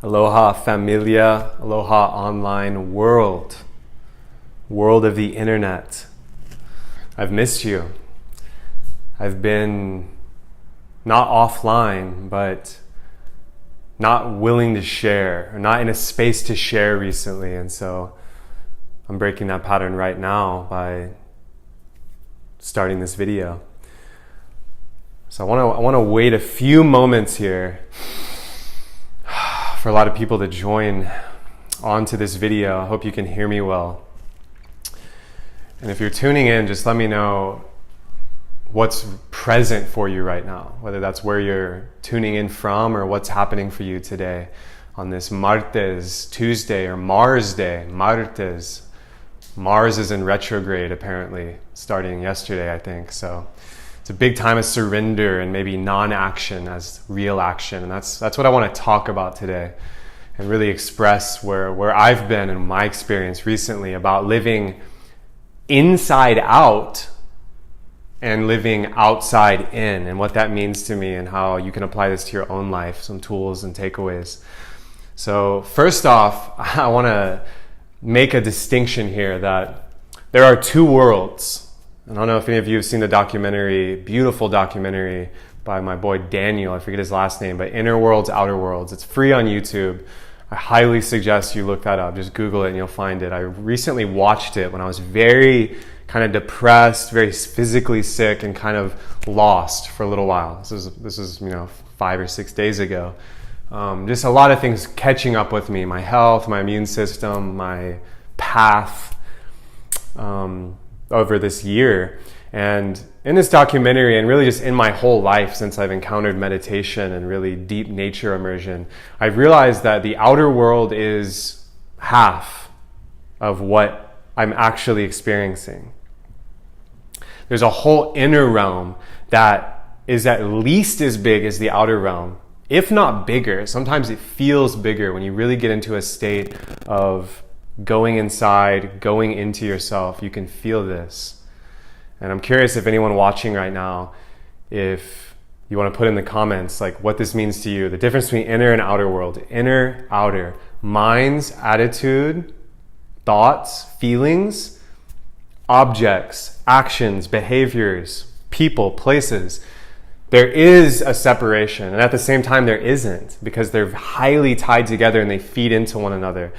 Aloha familia, aloha online world of the internet. I've missed you. I've been not offline, but not willing to share, or not in a space to share recently. And so I'm breaking that pattern right now by starting this video. So I want to wait a few moments here for a lot of people to join onto this video. I hope you can hear me well. And if you're tuning in, just let me know what's present for you right now, whether that's where you're tuning in from or what's happening for you today on this Martes, Tuesday, or Mars Day. Martes. Mars is in retrograde apparently, starting yesterday, I think. So it's a big time of surrender and maybe non-action as real action. And that's what I want to talk about today and really express where I've been in my experience recently about living inside out and living outside in, and what that means to me and how you can apply this to your own life, some tools and takeaways. So first off, I want to make a distinction here that there are two worlds. I don't know if any of you have seen the documentary, beautiful documentary by my boy Daniel, I forget his last name, but Inner Worlds, Outer Worlds. It's free on YouTube. I highly suggest you look that up. Just Google it and you'll find it. I recently watched it when I was very kind of depressed, very physically sick, and kind of lost for a little while. This is 5 or 6 days ago. Just a lot of things catching up with me, my health, my immune system, my path over this year. And in this documentary, and really just in my whole life since I've encountered meditation and really deep nature immersion, I've realized that the outer world is half of what I'm actually experiencing. There's a whole inner realm that is at least as big as the outer realm, if not bigger. Sometimes it feels bigger when you really get into a state of going inside, going into yourself. You can feel this. And I'm curious if anyone watching right now, if you want to put in the comments like what this means to you, the difference between inner and outer world. Inner, outer, minds, attitude, thoughts, feelings, objects, actions, behaviors, people, places. There is a separation, and at the same time there isn't, because they're highly tied together and they feed into one another.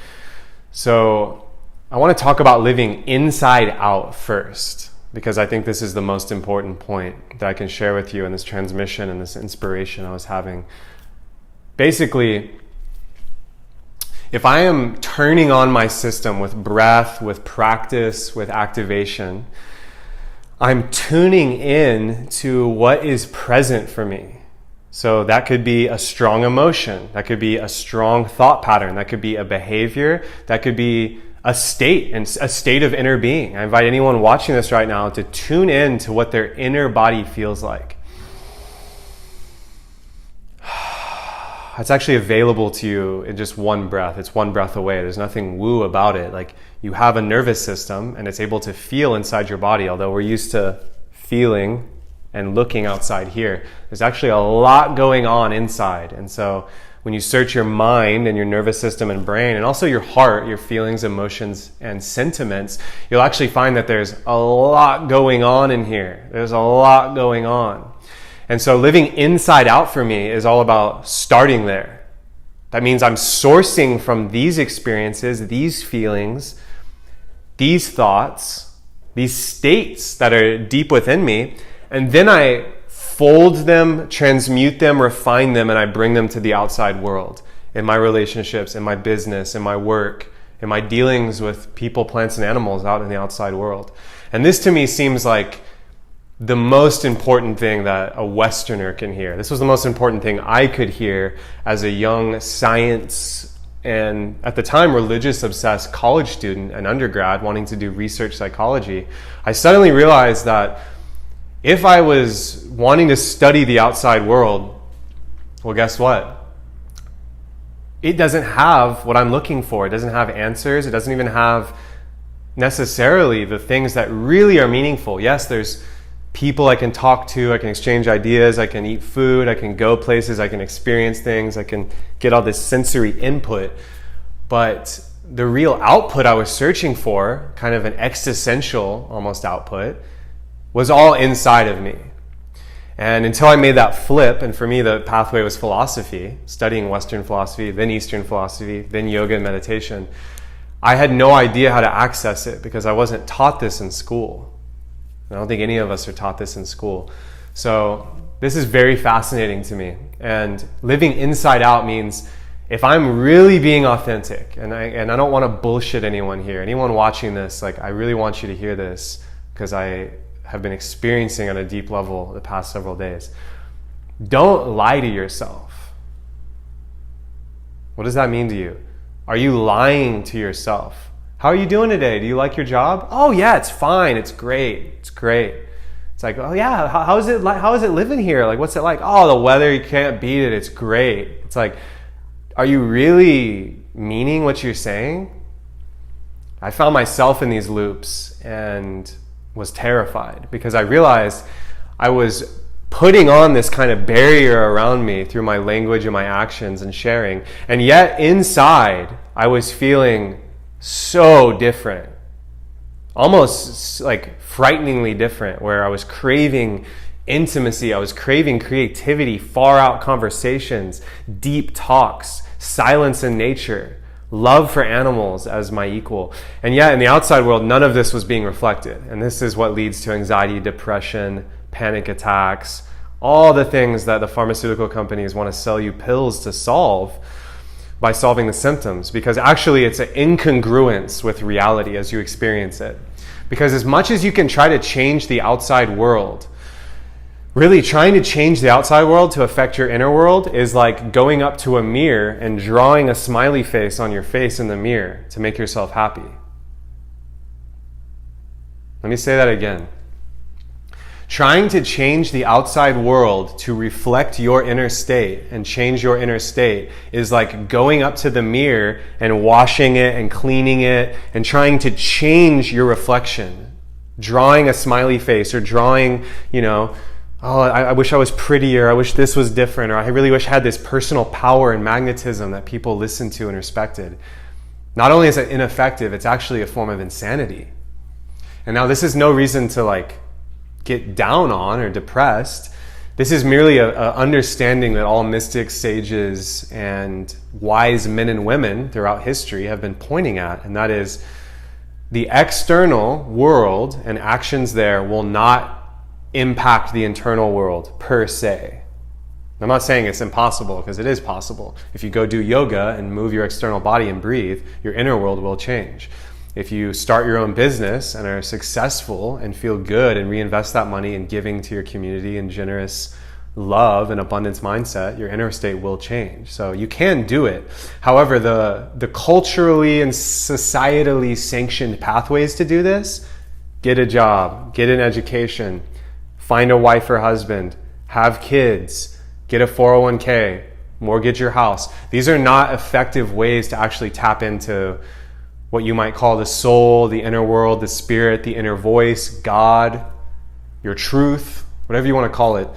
So I want to talk about living inside out first, because I think this is the most important point that I can share with you in this transmission and this inspiration I was having. Basically, if I am turning on my system with breath, with practice, with activation, I'm tuning in to what is present for me. So that could be a strong emotion, that could be a strong thought pattern, that could be a behavior, that could be a state, and a state of inner being. I invite anyone watching this right now to tune in to what their inner body feels like. It's actually available to you in just one breath. It's one breath away. There's nothing woo about it. Like, you have a nervous system and it's able to feel inside your body, although we're used to feeling and looking outside here. There's actually a lot going on inside. And so when you search your mind and your nervous system and brain, and also your heart, your feelings, emotions, and sentiments, you'll actually find that there's a lot going on in here. There's a lot going on. And so living inside out for me is all about starting there. That means I'm sourcing from these experiences, these feelings, these thoughts, these states that are deep within me, and then I fold them, transmute them, refine them, and I bring them to the outside world, in my relationships, in my business, in my work, in my dealings with people, plants, and animals out in the outside world. And this to me seems like the most important thing that a Westerner can hear. This was the most important thing I could hear as a young science and, at the time, religious obsessed college student and undergrad wanting to do research psychology. I suddenly realized that if I was wanting to study the outside world, well, guess what? It doesn't have what I'm looking for. It doesn't have answers. It doesn't even have necessarily the things that really are meaningful. Yes, there's people I can talk to, I can exchange ideas, I can eat food, I can go places, I can experience things, I can get all this sensory input. But the real output I was searching for, kind of an existential almost output, was all inside of me. And until I made that flip, and for me the pathway was philosophy, studying Western philosophy, then Eastern philosophy, then yoga and meditation, I had no idea how to access it because I wasn't taught this in school. I don't think any of us are taught this in school. So this is very fascinating to me. And living inside out means if I'm really being authentic, and I don't want to bullshit anyone here, anyone watching this, like I really want you to hear this because I have been experiencing on a deep level the past several days. Don't lie to yourself. What does that mean to you? Are you lying to yourself? How are you doing today? Do you like your job? Oh yeah, it's fine. It's great. It's great. It's like, oh yeah, how is it living here? Like, what's it like? Oh, the weather, you can't beat it. It's great. It's like, are you really meaning what you're saying? I found myself in these loops and was terrified because I realized I was putting on this kind of barrier around me through my language and my actions and sharing. And yet inside, I was feeling so different, almost like frighteningly different, where I was craving intimacy, I was craving creativity, far out conversations, deep talks, silence in nature, love for animals as my equal. And yet in the outside world, none of this was being reflected. And this is what leads to anxiety, depression, panic attacks, all the things that the pharmaceutical companies want to sell you pills to solve by solving the symptoms, because actually it's an incongruence with reality as you experience it. Because as much as you can try to change the outside world, really trying to change the outside world to affect your inner world is like going up to a mirror and drawing a smiley face on your face in the mirror to make yourself happy. Let me say that again. Trying to change the outside world to reflect your inner state and change your inner state is like going up to the mirror and washing it and cleaning it and trying to change your reflection. Drawing a smiley face or drawing, oh, I wish I was prettier, I wish this was different, or I really wish I had this personal power and magnetism that people listened to and respected. Not only is it ineffective, it's actually a form of insanity. And now this is no reason to get down on or depressed. This is merely a understanding that all mystics, sages, and wise men and women throughout history have been pointing at, and that is the external world and actions there will not impact the internal world per se. I'm not saying it's impossible, because it is possible. If you go do yoga and move your external body and breathe, your inner world will change. If you start your own business and are successful and feel good and reinvest that money in giving to your community and generous love and abundance mindset, your inner state will change. So you can do it. However, the culturally and societally sanctioned pathways to do this, get a job, get an education, find a wife or husband, have kids, get a 401k, mortgage your house. These are not effective ways to actually tap into what you might call the soul, the inner world, the spirit, the inner voice, God, your truth, whatever you want to call it.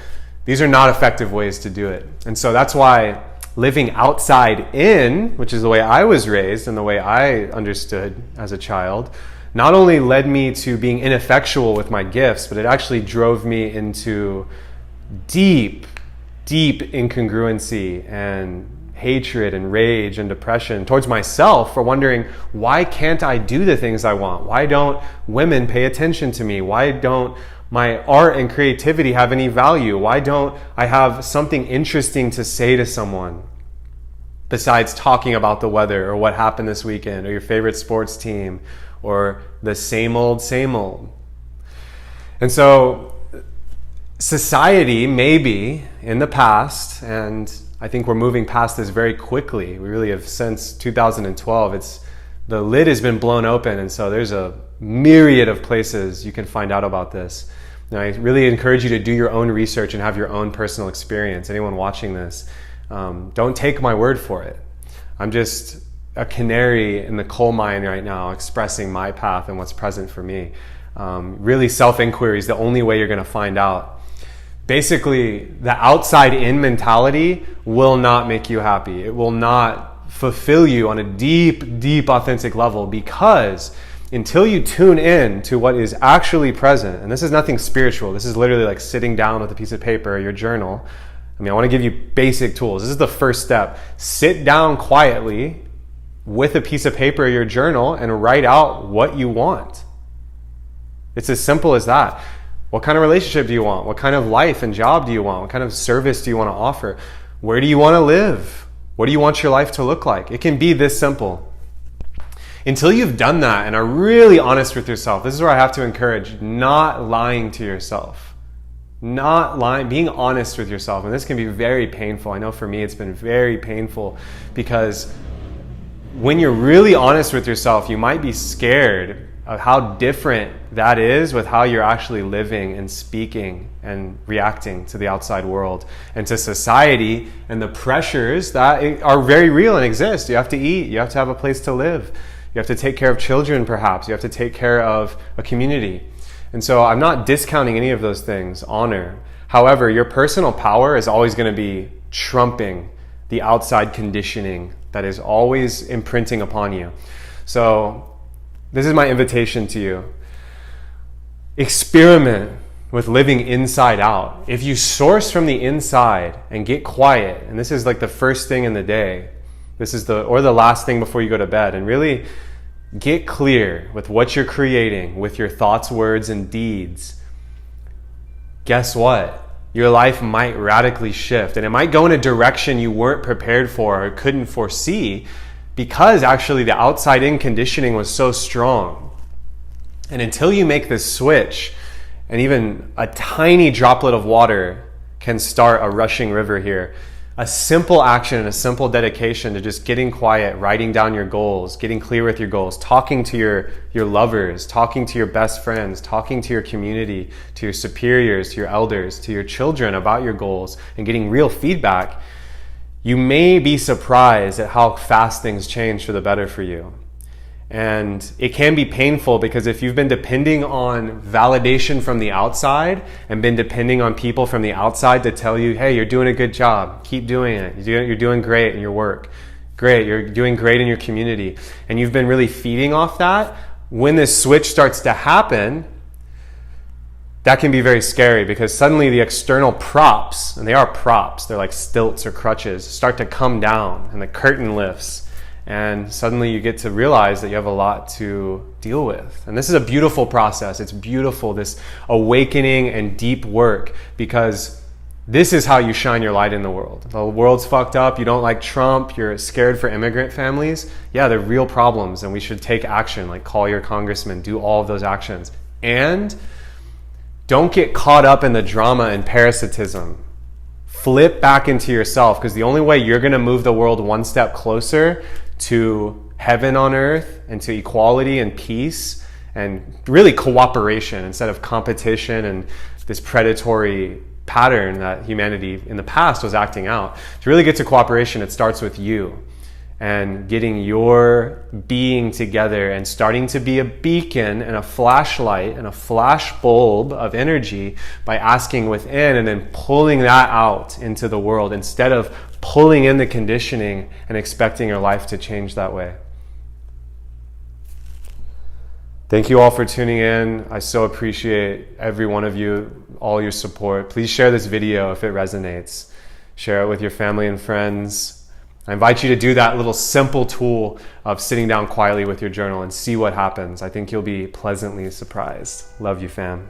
These are not effective ways to do it. And so that's why living outside in, which is the way I was raised and the way I understood as a child, not only led me to being ineffectual with my gifts, but it actually drove me into deep incongruency and hatred and rage and depression towards myself for wondering, why can't I do the things I want? Why don't women pay attention to me? Why don't my art and creativity have any value? Why don't I have something interesting to say to someone besides talking about the weather or what happened this weekend or your favorite sports team or the same old? And so society, maybe in the past, and I think we're moving past this very quickly. We really have, since 2012, the lid has been blown open, and so there's a myriad of places you can find out about this. And I really encourage you to do your own research and have your own personal experience. Anyone watching this, don't take my word for it. I'm just a canary in the coal mine right now, expressing my path and what's present for me. Really, self-inquiry is the only way you're going to find out. Basically, the outside-in mentality will not make you happy. It will not fulfill you on a deep, deep, authentic level, because until you tune in to what is actually present, and this is nothing spiritual, this is literally like sitting down with a piece of paper or your journal. I want to give you basic tools. This is the first step. Sit down quietly with a piece of paper or your journal and write out what you want. It's as simple as that. What kind of relationship do you want? What kind of life and job do you want? What kind of service do you want to offer? Where do you want to live? What do you want your life to look like? It can be this simple. Until you've done that and are really honest with yourself, this is where I have to encourage not lying to yourself. Not lying, being honest with yourself. And this can be very painful. I know for me it's been very painful, because when you're really honest with yourself, you might be scared of how different that is with how you're actually living and speaking and reacting to the outside world and to society and the pressures that are very real and exist. You have to eat, you have to have a place to live, you have to take care of children perhaps, you have to take care of a community. And so I'm not discounting any of those things, honor. However, your personal power is always going to be trumping the outside conditioning that is always imprinting upon you. So this is my invitation to you. Experiment with living inside out. If you source from the inside and get quiet, and this is like the first thing in the day, this is the last thing before you go to bed, and really get clear with what you're creating with your thoughts, words, and deeds. Guess what? Your life might radically shift, and it might go in a direction you weren't prepared for or couldn't foresee, because actually the outside-in conditioning was so strong. And until you make this switch, and even a tiny droplet of water can start a rushing river here, a simple action and a simple dedication to just getting quiet, writing down your goals, getting clear with your goals, talking to your lovers, talking to your best friends, talking to your community, to your superiors, to your elders, to your children about your goals, and getting real feedback, you may be surprised at how fast things change for the better for you. And it can be painful, because if you've been depending on validation from the outside and been depending on people from the outside to tell you, hey, you're doing a good job, keep doing it, you're doing great in your work, great, you're doing great in your community, and you've been really feeding off that, when this switch starts to happen, that can be very scary, because suddenly the external props, and they are props, they're like stilts or crutches, start to come down and the curtain lifts. And suddenly you get to realize that you have a lot to deal with. And this is a beautiful process. It's beautiful, this awakening and deep work, because this is how you shine your light in the world. The world's fucked up. You don't like Trump. You're scared for immigrant families. Yeah, they're real problems, and we should take action, like call your congressman, do all of those actions. And don't get caught up in the drama and parasitism. Flip back into yourself, because the only way you're going to move the world one step closer to heaven on earth and to equality and peace and really cooperation instead of competition and this predatory pattern that humanity in the past was acting out. To really get to cooperation, it starts with you and getting your being together and starting to be a beacon and a flashlight and a flash bulb of energy by asking within and then pulling that out into the world instead of pulling in the conditioning and expecting your life to change that way. Thank you all for tuning in. I so appreciate every one of you, all your support. Please share this video if it resonates. Share it with your family and friends. I invite you to do that little simple tool of sitting down quietly with your journal and see what happens. I think you'll be pleasantly surprised. Love you, fam.